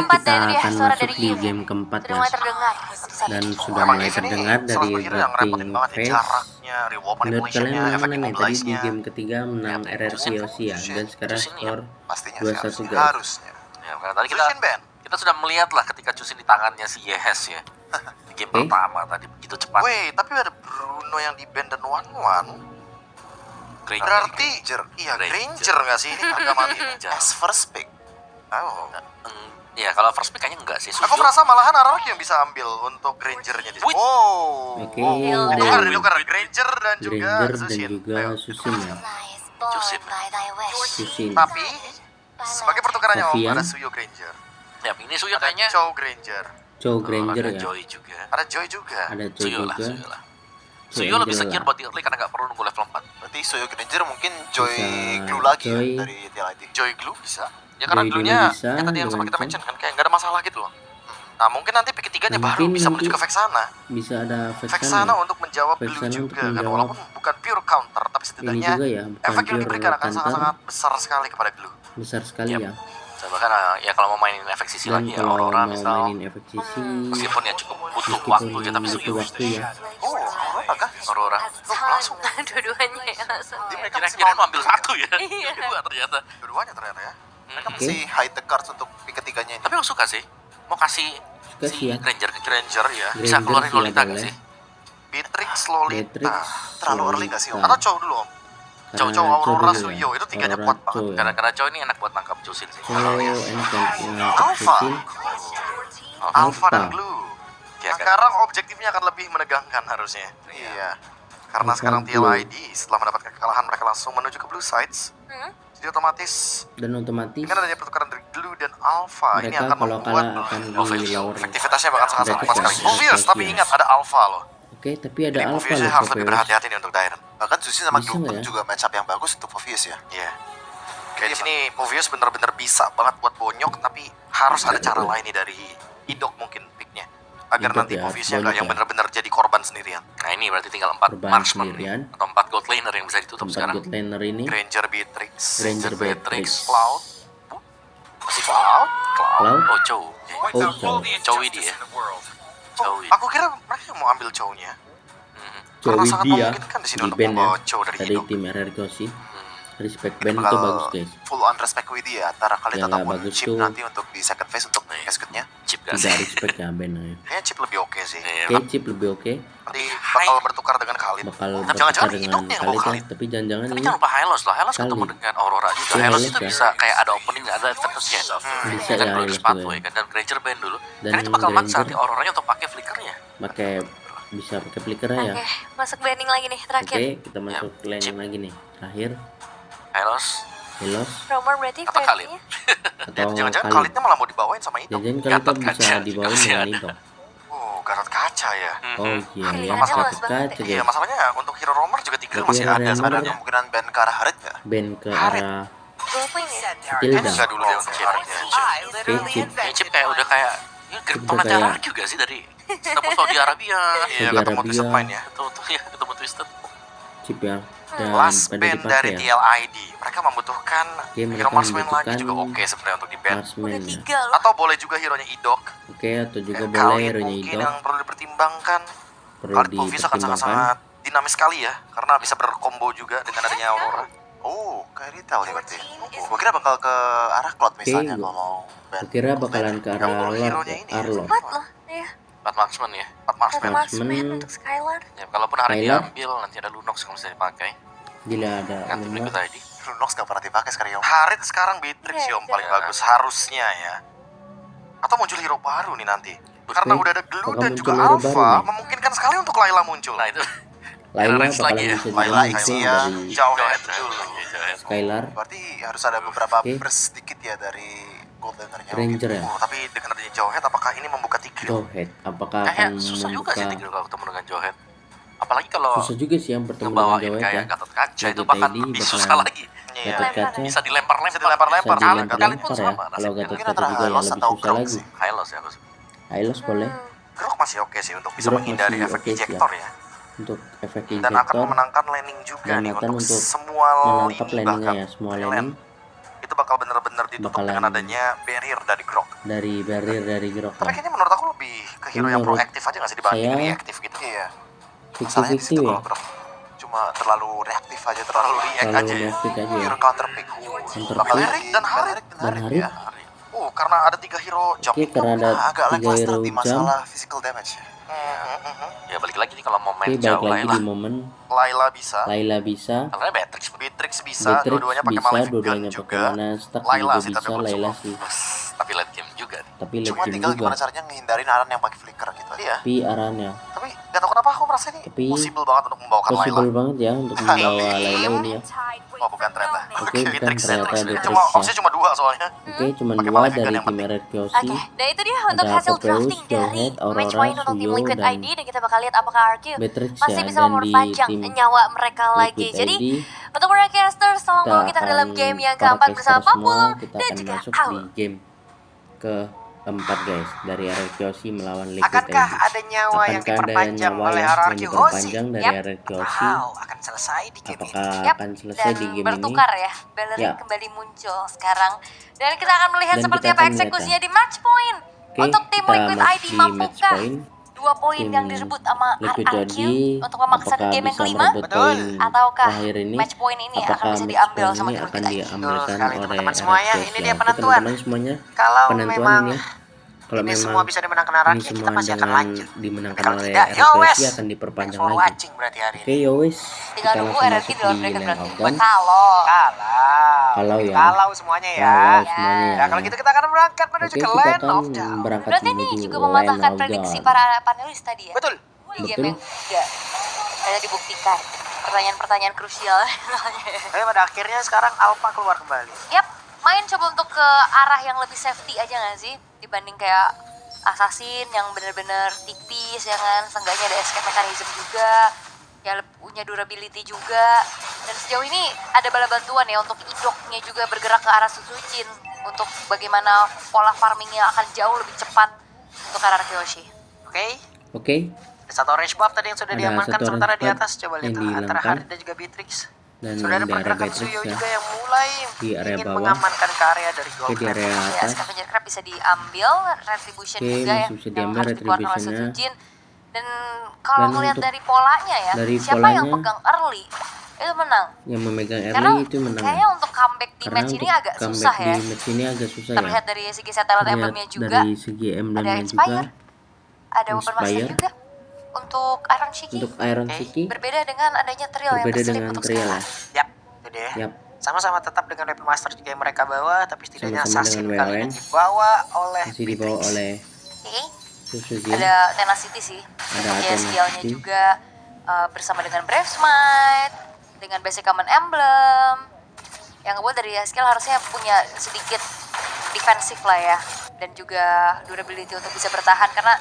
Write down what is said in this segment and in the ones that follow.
keempat kita dan itu dia akan suara masuk dari di Yu. game keempat Sudah ya. mulai terdengar. Dan sudah Emang mulai ini terdengar salah dari satu hero yang dropping repotin banget ya, phase. jaraknya, reward Menurut kalian manipulationnya, menang efek mana nih? Tadi di immobilize-nya. game ketiga menang Ya, RRQ Yoshi ya, dan sekarang Jushin ya? skor Pastinya 2-1 sih guys. harusnya. Ya, karena tadi kita Jushin ban. sudah melihat lah ketika Jushin di tangannya si Yehes ya. Di game Oke. pertama tadi begitu cepat. Wait, tapi ada Bruno yang di ban dan One. Granger. Berarti, iya Granger. Granger nggak sih ini harga mati Granger. as first pick. Oh. Ya kalau first pick kayaknya enggak sih. Aku merasa malahan Ararak yang bisa ambil untuk Grangernya di sini. Wih. Oh. Oke, Oh. dan Itu karena Granger dan juga Granger dan Zushin. juga Ayo. Susin ya. Jushin. Susin. Tapi sebagai pertukarannya Om Sofian. ada Suyo Granger. Ya ini Suyo Ada kayaknya. Chow Granger. Chow Granger Ada ya. Joy juga. Ada Joy juga. Ada Chow Suyo lah, juga. Suyo lah. Chow Suyo lebih Angel secure lah. buat di early karena nggak perlu nunggu level 4. Berarti Suyo Granger mungkin Joy Bisa Glue lagi Joy. ya, dari TLID. Joy Glue bisa. Ya karena Joy dulunya dulu bisa, yang tadi yang sempat kita dengan mention kan kayak nggak ada masalah gitu loh. Nah mungkin nanti pick ketiganya Nah, baru mungkin bisa nanti menuju ke Vexana. Bisa ada Vexana Vexana. untuk menjawab Vexana Blue untuk juga kan. menjawab Walaupun bukan pure counter, tapi Ini setidaknya juga ya, bukan efek yang pure diberikan akan counter, sangat-sangat besar sekali kepada Glue. besar sekali Yap. ya. Saya bahkan ya kalau mau mainin efek sisi Dan lagi ya kalau Aurora mau misal. mainin efek sisi, Meskipun ya cukup butuh meskipun waktu ya tapi butuh Suyo. waktu ya. Oh, Aurora kah? Aurora. Langsung. Dua-duanya ya langsung. Jadi mereka masih Kira-kira mau mau ambil satu ya. Iya. Dua ternyata. dua-duanya ternyata ya. Mereka Oke. masih hide the cards untuk pick ketiganya ini. Tapi aku suka sih. Mau kasih Suka si sih ya. Granger Granger ya. bisa Granger keluarin sih ya Lolita nggak boleh. sih? Beatrix Lolita. Beatrix, Terlalu early nggak sih Om? Lolita. Atau Chow dulu Om? Karena Chow Aurora dulu Suyo itu tiganya Aurora, kuat banget. Chow ya. Karena Chow ini enak buat nangkap Jushin sih. Chow enak dan Alpha. Susin. Alpha dan Alpha. Glue. Ya, kan? Sekarang objektifnya akan lebih menegangkan harusnya. Iya. Karena Alpha sekarang Glue. TLID setelah mendapatkan kekalahan mereka langsung menuju ke Blue Sides. Jadi otomatis Dan otomatis dengan adanya pertukaran dari Glue dan Alpha ini mereka akan kalau membuat kalah akan Obvious. di lower. efektivitasnya bahkan sangat Mereka kuat sekali. sudah Obvious, tapi siap. ingat ada Alpha loh. Oke, tapi ada Jadi Alpha Obviously loh harus lebih Popeyes. berhati-hati nih untuk Dairon. Bahkan Susi sama Bisa Glue pun nggak ya? juga match up yang bagus untuk Obvious ya. Iya. Kayak di Iya, sini Obvious bener-bener bisa banget buat bonyok, tapi harus ada cara lain nih dari Idok mungkin picknya. Agar Idok nanti ya, Obviously nggak bonyok yang ya. bener-bener jadi korban sendirian. Nah ini berarti tinggal 4 Korban marksman sendirian. atau 4 gold laner yang bisa ditutup Tempat sekarang. good laner ini Granger Beatrix, Granger Beatrix, Cloud, masih Cloud, Cloud, Oh Chow. Oh Chow, Chow ini ya. Chow ini. Aku kira mereka mau ambil Chow-nya. Mhm. Karena Joey sangat dia memungkinkan di sini di untuk band ya. membawa Chow dari Tadi Idok. tim RRQ sih. Hmm. Respect Ini band itu bakal bagus guys. full on respect with dia antara kalian Yang nggak ataupun bagus Chip tuh nanti untuk di second phase untuk cascutnya. Chip gak Tidak sih? respect ya band ya. Kayaknya Chip lebih oke sih. Iya, Oke, chip lebih oke. Nanti bakal bertukar dengan Khalid. Bakal Tapi bertukar jangan-jangan dengan Idoknya yang bawa Khalid ya. Khalid. Tapi jangan-jangan Tapi ini jangan lupa Hylos loh. Hylos ketemu Khalid. dengan Aurora juga. Iya, Hylos Hylos itu ya. bisa kayak ada opening, ada terusnya. Bisa Dan ya, Glue Hylos sepatu juga ya ya. kan. Dan Granger band dulu. Dan Karena itu bakal maksa Granger nanti Auroranya untuk pakai flickernya. pakai bisa pakai flickernya ya. Oke, masuk banding lagi nih terakhir. Oke, kita masuk lane chip. lagi nih. Terakhir, Hylos Helos Romer berarti atau Khalid. versinya. atau Jangan-jangan Khalid. Khalidnya malah mau dibawain sama Idok. Jangan kali Gatot bisa kaca dibawain juga dengan masih itu. Oh, Gatot Kaca ya. Oh iya ya, Pilihannya Gatot luas banget kaca Iya, guys. masalahnya untuk Hero Romer juga Tigreal Berarti masih Hero ada. Romer Sebenarnya ada kemungkinan band ke arah Harit nggak? Band ke Harit. arah Goldplay nih. Tilda. Kayaknya nggak dulu deh untuk Chip. Harit ya. Oke, chip. Ini Chip kayak udah kayak ya Kryptonite kayak- Arab juga sih dari ketemu Saudi Arabia. Iya, Saudi ketemu Arabia. Twisted Mind ya. Ketemu Twisted. Chip ya. Dan Last pada band dari dipakai ya. TLID. Mereka membutuhkan Oke, mereka Hero Marksman lagi membutuhkan juga oke sebenarnya untuk di band. Marksman Udah ya. 3 loh. Atau boleh juga hero-nya Idok. Oke, atau juga Kayak boleh Khalid hero-nya mungkin Idok. yang perlu dipertimbangkan. Perlu Khalid Povis akan dipertimbangkan. sangat-sangat dinamis sekali ya. Karena bisa berkombo juga dengan adanya Aurora. Oh, kayak retail ya berarti. Gue kira bakal ke arah Cloud misalnya Oke, kalau mau band. Kukira bakalan ke arah Yang Lord hero-nya ya, ini ya. Arlong. 4 loh. Iya. 4 marksman ya. 4 Ada Marksman. Marksman. marksman untuk Skylar. Ya, kalaupun hari Tyler. diambil nanti ada Lunox kalau bisa dipakai. Gila ada Ganti Lunox. berikut tadi. Lunox gak pernah dipakai sekarang ya. Harit sekarang Beatrix Iya, ya Om iya. paling bagus harusnya ya. Atau muncul hero baru nih nanti. Karena Oke, udah ada Glue bakal dan muncul juga hero baru Alpha, nih. memungkinkan sekali untuk Layla muncul. Nah itu Laila Rex bakalan lagi ya. bisa juga Layla, muncul Ixia, dari Jawhead Jawhead. dulu. Skylar. Berarti harus ada beberapa Oke. burst sedikit ya dari gold lanernya. Ranger ya. Oh, tapi dengan adanya Jawhead apakah ini membuka Tigreal? Jawhead. Apakah akan kayak susah juga sih membuka? Tigreal kalau ketemu dengan Jawhead. Apalagi kalau Susah juga sih yang bertemu dengan ngebawain Jawhead ya. kayak Gatot Kaca itu Gatot bahkan ID lebih bakalan- susah lagi. Iya. Gatot kaca Bisa dilempar-lempar. Bisa dilempar-lempar. bisa Kali- dilempar-lempar pun ya. sama Kalau nasibnya. Gatot Mungkin kaca antara juga ya Hylos lebih atau susah Grok lagi. sih. Hylos ya aku. Hylos boleh Grok masih oke sih untuk bisa Grok menghindari masih efek oke sih ya. ejector ya. untuk efek Dan akan injektor memenangkan landing juga dan nih akan untuk untuk semua menangkap lini landingnya bahkan ya, semua lane. landing. itu bakal bener-bener ditutup Bakalan- dengan adanya barrier dari Grok. dari Grok Tapi lah. kayaknya menurut aku lebih ke hero yang Menurut proaktif aja gak sih dibanding saya, reaktif gitu. Iya. Masalahnya di 50-50 situ ya. kalau Grok cuma terlalu reaktif aja, terlalu react Terlalu aja ya. reaktif aja ya. Hero counter pick. Counter Bakal pick. Harit dan Harit. Dan Harit. Ya. Oh, karena ada 3 hero jump Oke, itu karena ada agak 3 lackluster hero di jump. masalah physical damage ya. Ya balik lagi nih kalau mau Oke, main balik jauh lagi Layla. di momen Layla bisa, Layla bisa, Karena Beatrix Beatrix bisa, Beatrix dua-duanya pakai bisa, Malefic Gun dua-duanya juga. pakai mana stack Layla juga sih tapi bisa, belum Layla cukup. sih. tapi late game juga nih. Tapi late Cuma game tinggal juga. gimana caranya ngehindarin Aran yang pakai flicker gitu. Iya. Tapi arahnya Tapi gak tau kenapa aku merasa ini Tapi possible banget untuk membawakan Layla. possible banget ya untuk membawa Layla ini ya. Oh bukan ternyata. Oke, bukan Beatrix. ternyata Beatrix Cuma ya. opsi cuma 2 soalnya. Oke, cuma Pakai 2 Malefic Gun dari yang tim penting. Red Kioshi. Oke, dan itu dia untuk Ada hasil Popeyes, drafting dari Jawhead, match Aurora, point untuk tim Suyo, Liquid dan ID, dan kita bakal lihat apakah RQ Beatrix masih ya. bisa Dan di memperpanjang tim nyawa mereka lagi. Liquid Jadi ID untuk para casters tolong kita bawa kita ke dalam akan game yang para keempat caster bersama semua Papulum kita dan akan juga masuk Aul. di game keempat guys dari Red Kioshi melawan Liquid Akankah ID. ada nyawa yang Apakah ada diperpanjang nyawa oleh yang RRQ Hoshi? diperpanjang dari Yap. Red Kioshi? Atau akan selesai di game ini? Apakah Yap, akan selesai dan di game bertukar ini? ya, Bellerin Ya. kembali muncul sekarang. Dan kita akan melihat Dan seperti kita apa akan melihat eksekusinya ya. di match point. Oke, Untuk tim kita Liquid masuk ID di match mampukah point. 2 poin Tim yang direbut sama Liquid RRQ ID untuk memaksa ke apakah game yang bisa kelima? merebut Betul. poin Ataukah terakhir ini? match point ini akan Apakah bisa match diambil point sama ini tim akan Liquid ID? diambilkan Betul sekali, oleh teman-teman RRQ semuanya. ya? Ini dia Oke, penentuan. teman-teman semuanya, Kalau penentuan memang ini ya. Kalau ini memang semua bisa dimenangkan ini RRQ, semua kita masih akan dengan lanjut. dimenangkan Tapi kalau oleh tidak, RRQ yo wes. akan Thanks diperpanjang for lagi. watching berarti hari Oke, ini. yo wes. Tinggal Kita nunggu langsung RRQ masuk di lawan di mereka lane berarti. outdown. Buat kalau. Kalau ya. Kalau semuanya ya. Kalau semuanya ya. Nah, kalau gitu kita akan berangkat menuju Oke, ke kita Land akan of Down. berangkat Berarti ini menuju juga lane mematahkan outdown. prediksi para panelis tadi ya. Betul. Di game Betul. yang ketiga. Saya dibuktikan pertanyaan-pertanyaan krusial. Tapi pada akhirnya sekarang Alpha keluar kembali. Yap, main coba untuk ke arah yang lebih safety aja gak sih? Dibanding kayak Assassin yang bener-bener tipis ya kan. Seenggaknya ada escape mechanism juga. Ya punya durability juga. Dan sejauh ini ada bala bantuan ya untuk idoknya juga bergerak ke arah Susuchin. Untuk bagaimana pola farmingnya akan jauh lebih cepat untuk arah Kyoshi. Oke. Oke, Ada satu orange buff tadi yang sudah Ada diamankan, satu sementara orange di buff atas coba lihat yang tuh, antara dihilangkan. Harit dan juga Beatrix. dan Sudah ada di area pergerakan Beatrix Suyo ya. juga yang mulai Di area ingin bawah. mengamankan ke area dari Oke, gold di area Crab. Ya, atas. scavenger crab bisa diambil, retribution Oke, juga ya, masih bisa yang diambil harus dikeluarkan oleh retributionnya. Suzuki. Dan kalau Dan ngelihat untuk dari polanya ya, dari siapa yang polanya, pegang early itu menang. Yang memegang Karena early itu menang. kayaknya untuk comeback di Karena match ini untuk agak comeback susah ya. di match ini agak susah ya. Terlihat dari segi setelan Terlihat emblemnya juga, dari segi ada emblemnya Inspire, juga. ada Open Master Inspire. juga. Untuk Iron Shiki, Untuk Iron Oke. City berbeda dengan adanya trio yang berbeda berselip dengan untuk Trial sekarang. ya. Yap, itu dia. Yap. Sama-sama tetap dengan Weapon Master juga yang mereka bawa, tapi setidaknya Sama-sama Assassin dengan kali ini WLN. dibawa oleh Masih dibawa Beatrix. oleh Oke. Suzuki. Ada Tenacity sih, Ada untuk ya Tenacity. skillnya juga bersama dengan Brave Smite, dengan basic common emblem. Yang ngebuat dari skill harusnya punya sedikit defensif lah ya, dan juga durability untuk bisa bertahan, karena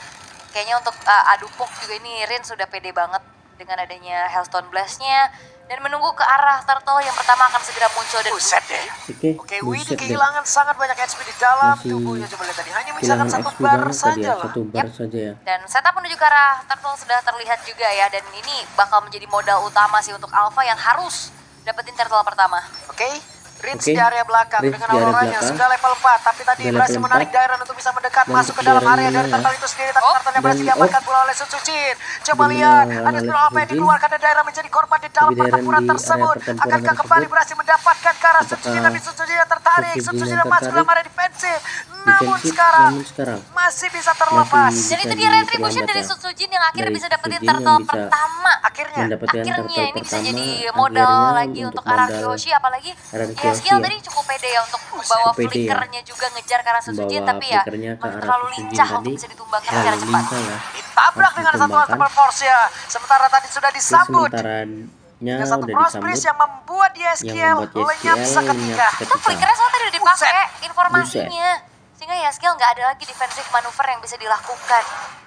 kayaknya untuk Adupok juga ini Rin sudah pede banget dengan adanya Hellstone Blast-nya, dan menunggu ke arah turtle yang pertama akan segera muncul dan Buset deh. Oke, Oke, Widi buset deh. kehilangan sangat banyak HP di dalam Masih tubuhnya. Coba lihat tadi, hanya menyisakan Kehilangan satu XP bar banget tadi saja ya, loh. satu bar saja ya. Dan setup menuju ke arah turtle sudah terlihat juga ya, dan ini bakal menjadi modal utama sih untuk Alpha yang harus dapetin turtle pertama. Oke, Rinse Oke, di area belakang Rinse dengan di area auroranya belakang. sudah level 4, tapi tadi Sudah berhasil level menarik 4. Dairon untuk bisa mendekat Dan masuk ke untuk dalam Dairon area dari menang turtle ya. itu sendiri, tapi turtle yang berhasil Dan- diamankan pula oleh Suzuchin. Coba Dan lihat, menang ada oleh skill apa yang Suzuchin. dikeluarkan dari Dairon menjadi korban di dalam Tapi Dairon pertempuran di area tersebut. pertempuran Akankah tersebut, kembali berhasil mendapatkan ke arah apakah Suzuchin, tapi Suzuchin yang tertarik. Suzuchin Suzuchin yang yang masuk ke dalam tertarik? area defensif. Namun Defensif, sekarang namun sekarang masih bisa terlepas. Masih Dan bisa itu dia retribution diperlambat dari ya. Sutsujin yang akhirnya Dari bisa dapetin Sutsujin yang turtle bisa pertama. Akhirnya, mendapatkan Akhirnya turtle ini bisa pertama. jadi modal Akhirnya lagi untuk modal Arakyoshi, apalagi Aran ya Kyoshi skill ya. tadi cukup pede ya untuk bawa pede ya. flickernya juga ngejar ke arah Sutsujin, Membawa tapi ya flickernya ke masih arah terlalu Sutsujin lincah tadi. untuk bisa ditumbangkan Terlalu secara cepat. lincah ya. ditabrak Harus dengan satu ditumbangkan. ultimate force ya. Sementara tadi sudah Oke, disambut sementaranya dengan satu udah Frost disambut. Breeze yang membuat YSKL lenyap seketika. Itu flickernya soalnya tadi udah dipakai Buset. informasinya, sehingga ya skill nggak ada lagi defensive manuver yang bisa dilakukan.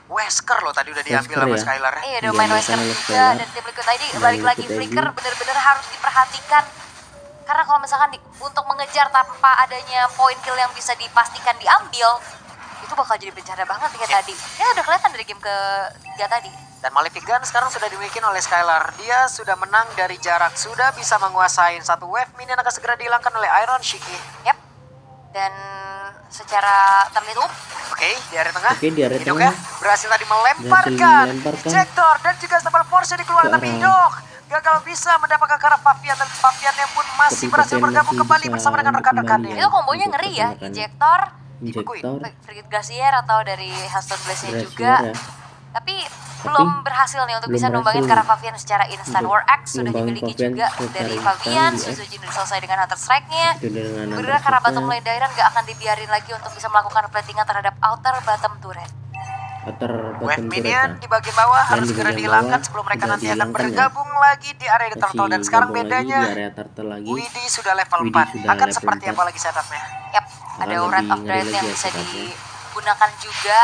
Wesker loh tadi udah diambil Wesker sama ya. Skylar. Iya, udah Iya, main main Wesker sama juga, Skylar. dan tim Liquid ID Dan balik lagi Liquid ID. flicker bener-bener harus diperhatikan. Karena kalau misalkan untuk mengejar tanpa adanya poin kill yang bisa dipastikan diambil, itu bakal jadi bencana banget kayak tadi. Ya udah kelihatan dari game ketiga tadi. Dan Malefic Gun sekarang sudah dimiliki oleh Skylar. Dia sudah menang dari jarak, sudah bisa menguasai satu wave minion akan segera dihilangkan oleh Iron Shiki. Yap. Dan secara tertutup, Oke, di area tengah. Oke, di area Hidok tengah. ya, berhasil tadi melemparkan melemparkan. ejector dan juga Stable Force dikeluarkan, Ke tapi arah- Hidok gagal bisa mendapatkan ke arah Fabian, dan Fabiannya pun masih Tapi berhasil Fabian bergabung masih kembali bisa bersama dengan untuk rekan-rekannya. kembali itu kombonya untuk ngeri ya. rekan-rekan. Injektor, Injektor, Frigate Glacier atau dari Hellstone Blaze-nya Glacier juga. ya. Tapi belum berhasil nih untuk belum bisa numbangin berhasil Carafavian secara instan. untuk War Axe sudah numbangin dimiliki Fabian juga secara dari instan Fabian. di Suzujin udah selesai dengan Hunter Strike-nya. Itu dengan Bergerak ke arah bottom lane Dairon gak akan dibiarin lagi untuk bisa melakukan platingan terhadap outer bottom turret. outer Wave bottom turret minion ya. di bagian bawah Dan harus di segera bagian dihilangkan bawah sebelum mereka sudah nanti akan dihilangkan ya. bergabung lagi di area The Masih Turtle. Dan sekarang gabung lagi bedanya di area turtle lagi. Widi sudah level Widi 4. sudah Akan level seperti 4. apa lagi setupnya? Yap, ada Akan Wrath lebih of Dread ngeri yang lagi ya bisa setupnya. digunakan juga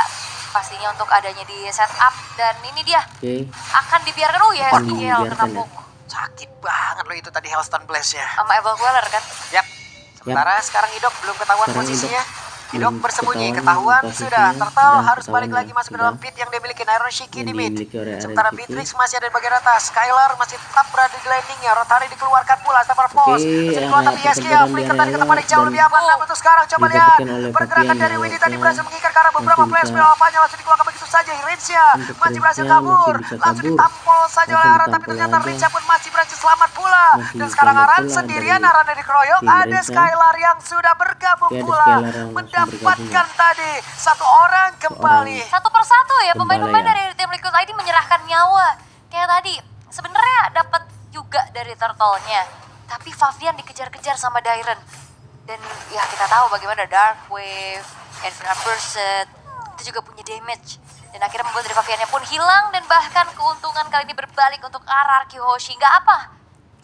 pastinya untuk adanya di setup. Dan ini dia Oke, akan dibiarkan. Oh ya, Akan SKL dibiarkan kena ya. puk Sakit banget loh itu tadi Hellstone Blaze ya. sama Evil Queller kan. Yap. Sementara sekarang Hidok belum ketahuan Sekarang posisinya. belum Hidok bersembunyi, ketahuan ketahuan posisinya, sudah. Turtle dan harus balik ketahuan lagi ya, masuk ke dalam sudah. pit yang dimiliki Iron Shiki Yang di mid. dimiliki oleh Iron Sementara Shiki. Beatrix masih ada di bagian atas. Skylar masih tetap berada di landingnya. Rotary dikeluarkan pula. Stepper Force. Masih dikeluarkan, tapi area Eskiel. pertempuran Flicker di tadi ke area tempat yang jauh dan lebih aman. Nah, untuk sekarang coba lihat. didapatkan oleh Pergerakan Fabian dari ya, Widi tadi ya. berhasil mengikat ke arah beberapa Masih players. bisa. Pelapanya langsung dikeluarkan begitu saja. Rinsya Untuk masih berhasil Rinsya kabur. masih bisa Langsung kabur. ditampol saja oleh Langsung Aran. Tapi ditampol ternyata aja. Rinsya pun masih berhasil selamat pula. Masih Dan sekarang selamat Aran pula sendirian. dari Aran dari dikeroyok. tim Ada Rinsya. Skylar yang sudah bergabung Oke, ada pula. Skylar yang langsung Mendapatkan bergabung tadi satu orang kembali. Satu persatu ya Kembali pemain-pemain ya. dari tim Liquid ID menyerahkan nyawa. Kayak tadi sebenarnya dapat juga dari turtle-nya. Tapi Fabian dikejar-kejar sama Dairon. Dan ya kita tahu bagaimana Dark Wave, Infinite Pursuit itu juga punya damage. Dan akhirnya membuat dari Fabiannya pun hilang dan bahkan keuntungan kali ini berbalik untuk RRQ Hoshi. Nggak apa.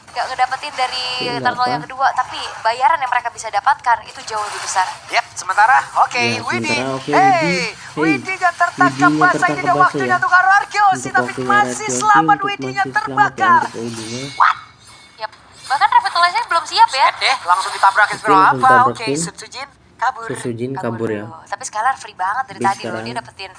Nggak ngedapetin dari Nggak turtle apa. yang kedua. Tapi bayaran yang mereka bisa dapatkan itu jauh lebih besar. Yap, sementara oke, Ya, Widi. sementara oke, Hey, Widi. Widinya tertangkap Widinya basah. Ini tertangkap dia basah waktunya ya. untuk Ararkiosi, Untuk tapi waktunya masih Ararkiosi selamat. untuk Widinya masih selamat ya terbakar. untuk Widinya. Yap. Bahkan revitalization belum siap ya. Langsung ditabrakin Oke, Vero langsung apa? ditabrakin. Oke, Sujin kabur. Sujin kabur ya. dulu. Tapi Skylar free banget dari Tapi tadi loh. sekarang Dia dapetin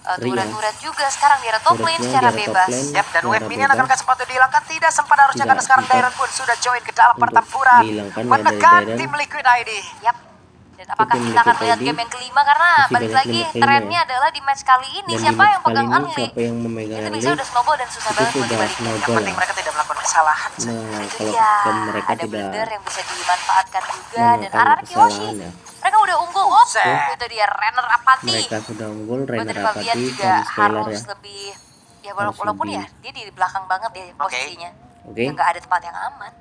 free ya. turret-turret juga. Sekarang di area top lane Turretnya secara di area top bebas. lane. Yap, dan Secara wave minion akan bebas. kasih sepatu dihilangkan. Tidak sempat harusnya Tidak karena sekarang sempat Dairon pun sudah join ke dalam untuk pertempuran. dihilangkan ya Menekan dari Dairon. tim Liquid ID. Yap. Dan apakah Tim kita akan Liquid lihat ID game yang kelima? Karena masih balik banyak lagi game yang kelima trennya ya. adalah di match kali ini. Dan di Siapa match yang kali pegang ini early? siapa yang memegang Itu early? bisa udah snowball dan susah Itu banget buat sudah dibalikin. Yang snowball penting ya. mereka tidak melakukan kesalahan. Nah, Itu kalau dia. mereka Ada tidak blunder yang bisa dimanfaatkan juga. Dan melakukan RRQ Hoshi. kesalahan ya. Mereka udah unggul. Oh, Buset. itu dia Renner Apati. Mereka sudah unggul, Buat Rainer dari Fabian Apati juga dan Skylar harus ya. lebih ya Harus walaupun lebih. ya dia di belakang banget ya posisinya. Oke. Ya nggak ada tempat yang aman.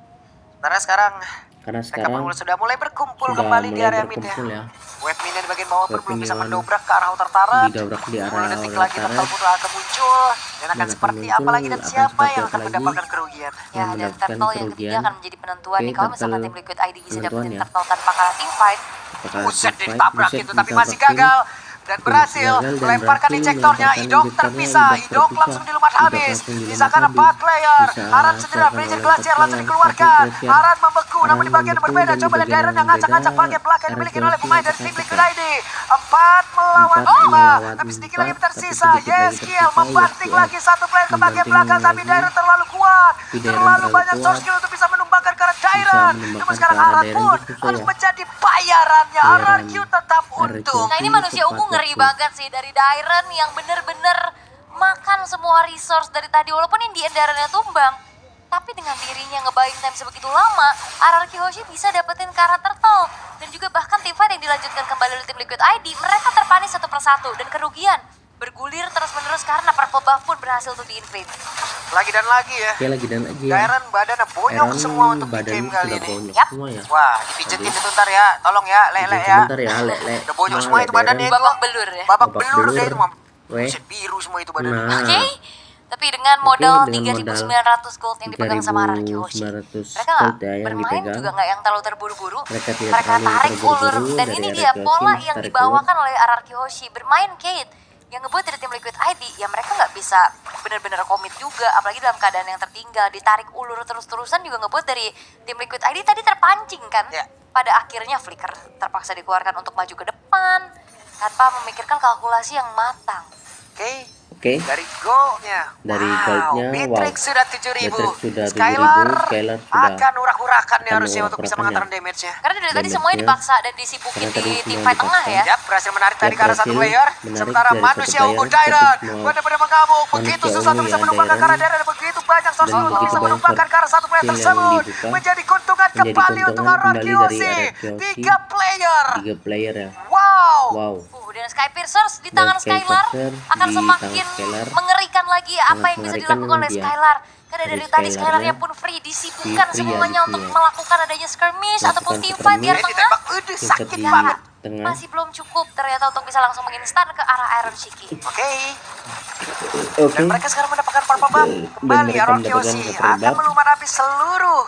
Karena sekarang Karena mereka sekarang sudah mulai berkumpul sudah kembali di mulai area mid ya. berkumpul ya. Wave minion di bagian bawah pun Wave belum bisa minion mendobrak ke arah outer turret. didobrak di 10 arah detik outer lagi turret. turtle pun akan muncul. Dan akan akan seperti muncul, apa lagi dan akan siapa seperti yang apa akan lagi mendapatkan kerugian. Ya yang dan mendapatkan turtle yang kerugian. ketiga akan menjadi penentuan Oke, nih kalau misalkan turtle tim Liquid ID bisa penentuan dapetin ya. turtle tanpa kalah team fight. Apakah Buset team fight? ditabrak Buset itu tapi ditabrak masih tim. gagal. Dan Tim berhasil gagal dan melemparkan berhasil injektornya. melemparkan Idok injektornya, terpisah. Idok Idok terpisah. langsung dilumat Idok habis. langsung dilumat Sisakan habis. 4 player. Bisa Aran sendiri sisakan Bridget oleh Glacier 4 langsung player. dikeluarkan. Glacier. Aran membeku namun di Aran bagian yang membeku berbeda. dan di Coba lihat bagian Dairon yang yang ngacak-ngacak berbeda. bagian belakang dimiliki oleh RRQ pemain dari tim ngacak-ngacak Liquid ya. ID. 4 melawan 4 5. melawan Tapi sedikit 4, lagi tapi tersisa. sedikit lagi Yeskiel tersisa. membanting Yeskiel lagi satu player ke bagian membanting belakang. Tapi lagi. Dairon terlalu kuat. Tapi Dairon Terlalu terlalu banyak kuat. source skill untuk bisa menumbangkan ke arah Dairon. menumbangkan Namun ke sekarang arah Aran Dairon pun itu susah harus ya. menjadi bayarannya. Bayaran. RRQ tetap RRQ. untung. Nah ini Oke, manusia tepat ungu ngeri waktu. banget sih dari Dairon yang bener-bener makan semua resource dari tadi walaupun yang di endarannya tumbang. Tapi dengan dirinya ngebaying time sebegitu lama, RRQ Hoshi bisa dapetin karat turtle. Dan juga bahkan tim fight yang dilanjutkan kembali oleh tim Liquid ID, mereka terpanis satu persatu dan kerugian bergulir terus-menerus karena purple buff pun berhasil untuk di-invade. Lagi dan lagi ya. Oke, lagi dan lagi ya. Dairon badannya bonyok Aaron semua untuk di badan game kali sudah ini. bonyok Yap. semua ya. Wah, dipijetin Tadi. itu ntar ya. Tolong ya, lele ya. Sebentar ya, lele. Udah bonyok semua itu badannya. Babak belur ya. Babak Babak belur deh belur. itu, Mam. Weh. Buset, biru semua itu badannya. Nah, Oke, tapi dengan modal dengan modal 3.900 gold yang dipegang sama RRQ Hoshi, 3.900 mereka gold ya yang bermain dipegang. juga nggak yang terlalu terburu-buru. Mereka tidak Mereka terlalu tarik ulur terburu-buru dan dari ini RRQ dia Hoshi, pola masih yang tarik dibawakan oleh RRQ Hoshi. Bermain Kate yang ngebuat dari tim Liquid ID ya mereka nggak bisa benar-benar komit juga, apalagi dalam keadaan yang tertinggal. Ditarik ulur terus-terusan juga ngebuat dari tim Liquid ID tadi terpancing kan. Ya. Pada akhirnya Flicker terpaksa dikeluarkan untuk maju ke depan tanpa memikirkan kalkulasi yang matang. Oke, Oke. Dari goldnya. Dari wow, goldnya, Matrix wow. sudah 7.000. Matrix sudah 7.000, Skylar Skylar sudah akan urak-urakan nih akan harusnya untuk bisa urak-urakan mengatakan damage-nya. Karena dari tadi Damage-nya. semuanya dipaksa dan disibukin Karena tadi di semua teamfight tengah dipaksa. ya. Yap, berhasil menarik tadi Yap, ke arah satu berhasil player. menarik Sementara dari satu manusia player, ungu tapi Dairon semua benar-benar mengamuk. Begitu manusia susah ungu untuk bisa ya, menumbangkan ke arah Dairon. Dairon. Begitu banyak source Dan untuk begitu bisa banyak menumbangkan ke arah satu player skill yang tersebut. dibuka. Menjadi keuntungan Menjadi kembali untuk keuntungan arah kembali dari Kyoshi. RRQC. 3 player. 3 player ya. Wow. Wow. Dan Sky Piercers di Dan tangan Sky Skylar Piercer akan di semakin tangan Skylar. mengerikan lagi apa Sangat yang bisa mengerikan dilakukan oleh dia. Skylar. Karena Dari dari tadi Skylarnya Skylarnya pun free disibukkan free ya semuanya di untuk sini ya. melakukan adanya skirmish Melakukan ataupun teamfight biar skirmish. tengah. Udah Yang sakit di banget. tengah. Masih belum cukup ternyata untuk bisa langsung menginstan ke arah Iron Shiki. Oke. Oke. Dan mereka sekarang mendapatkan purple buff. Kembali mereka Arrow mendapatkan Kyoshi purple akan buff. melumat habis seluruh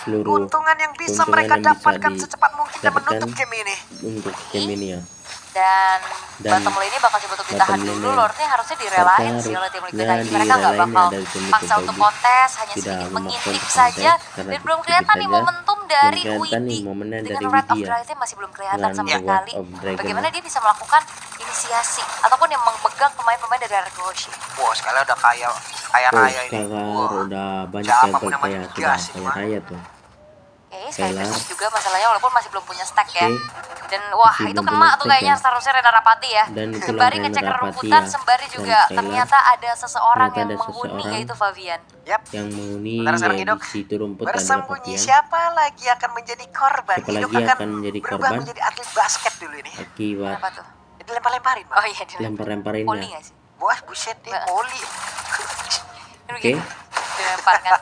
keuntungan yang bisa keuntungan mereka yang bisa dapatkan secepat mungkin dan didapatkan menutup game ini. untuk game ini ya. Dan Dan bottom lane ini bakal coba untuk ditahan bottom dulu. lane-nya Lordnya harusnya direlain sih oleh tim Liquid ID. Mereka nggak direlain ya bakal dari tim Liquid paksa ID. untuk kontes, hanya Tidak sedikit memaksa mengintip untuk saja. kontes, karena Dan belum sedikit kelihatan nih saja. momentum dari Belum kelihatan nih Widi. momennya Dengan dari Wrath of Widi ya. Drive-nya masih belum kelihatan Dengan sama Wrath sekali. of Dragon. Bagaimana dia bisa melakukan inisiasi ataupun yang memegang pemain-pemain dari Arrow Kyoshi. Wah, sekali udah kaya raya ini. Skylar udah banyak siapa yang pun yang kayak maju sudah gas ini, kaya mah. raya tuh. Oke, Sky Skylar. Piercers juga masalahnya walaupun masih belum punya stack ya. Oke. Dan wah Masih itu belum kena punya tuh stack kayaknya ya. seharusnya Rena Rapati ya. Dan itulah Sembari Rena ngecek Rapati rerumputan, ya. sembari Dan juga Skylar. ternyata ada seseorang Ternyata yang ada menghuni seseorang yaitu Fabian. Yap. yang menghuni Sementara sekarang ya, Hidok di situ rumput adalah bersembunyi. Fabian. Siapa lagi akan menjadi korban? Siapa Hidok lagi akan akan menjadi berubah korban? menjadi atlet basket dulu ini. Akibat Kenapa tuh? Jadi lempar-lemparin, Bang. Oh iya, lempar-lemparinnya. poli nggak sih? Wah, buset deh, poli. Oke. Dilemparkan.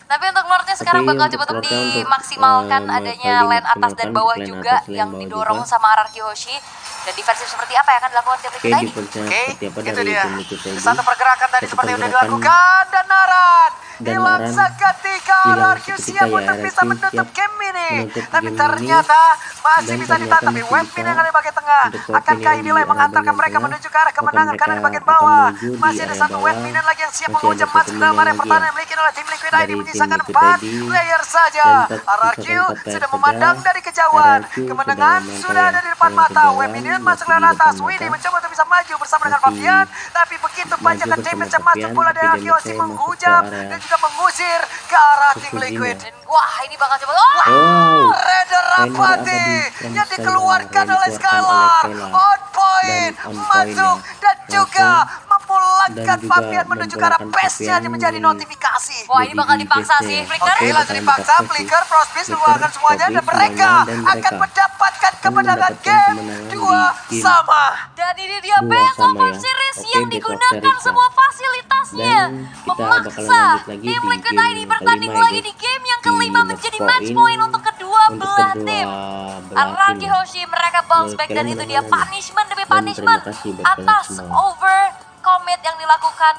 Tapi untuk Lordnya sekarang Tapi bakal untuk coba untuk Lordnya untuk, dimaksimalkan adanya bakal lane atas dimaksimalkan dan bawah lane juga atas, lane yang bawah didorong juga. sama Araki Hoshi. Dan defensif seperti apa yang akan dilakukan tim Oke, Liquid ID? defense-nya Oke, seperti apa itu dari dia. tim Liquid ID? Satu pergerakan tadi Satu seperti yang sudah pergerakan dilakukan dan Naran dan hilang Naran seketika hilang RRQ seketika siap ya, untuk bisa RRQ menutup siap game ini. menutup Tapi game ternyata masih dan bisa ternyata ditahan. Tapi masih web bisa min yang ada di bagian tengah. untuk web Akankah min yang inilah di yang mengantarkan bagian mereka tengah? menuju ke arah Apakah kemenangan karena di mereka bagian akan bawah menuju di masih ada area satu bawah? web min lagi yang siap Masih menguji ada emas satu dalam min area lagi pertahanan ya. yang dimiliki oleh tim Liquid ID Dari tim menyisakan Liquid 4 ID player saja. dan RRQ menyisakan 4 player sudah saja. memandang dari kejauhan. RRQ Kemenangan sudah sudah ada di depan memandang mata. kejauhan, Web minion masih masuk di ke depan atas. mata. Widi mencoba untuk bisa maju bersama dengan Masih Fabian, tapi begitu maju panjangkan bersama damage yang masuk Fabian, bola dari tapi Kyoshi damage-nya masuk ke menghujam area dan juga mengusir ke arah tim Susudinya. Liquid. Dan wah ini bakal coba. Wow. Raider Rapati Rainer yang Abadi dikeluarkan yang oleh dikeluarkan Skylar oleh Skylar. on point Dan on point masuk ya. dan juga Langsung. memulangkan Dan juga Fabian menuju ke arah memulangkan base-nya Fabian menjadi yang notifikasi. Wah ini Jadi bakal di dipaksa base-nya sih ya. Flicker. Oke, langsung dipaksa. dipaksa sih. Flicker, Frostbeast Flicker, mengeluarkan semuanya dan Frostbeast mereka mengeluarkan, dan akan mereka mendapatkan kemenangan mendapatkan game kemenangan di 2 game sama. Dan ini dia Dua best sama over ya. series Oke, yang best of digunakan series ya. semua fasilitasnya. Dan kita bakalan Memaksa lanjut lagi tim di Liquid game ID yang bertanding kelima ya, lagi guys. di game yang Di kelima match menjadi point match point untuk kedua belah tim. belah Araki tim. Hoshi mereka bounce back dan Kalian itu dia menang-menang. punishment demi Dan terima punishment kasih buat kalian atas semua. over commit yang dilakukan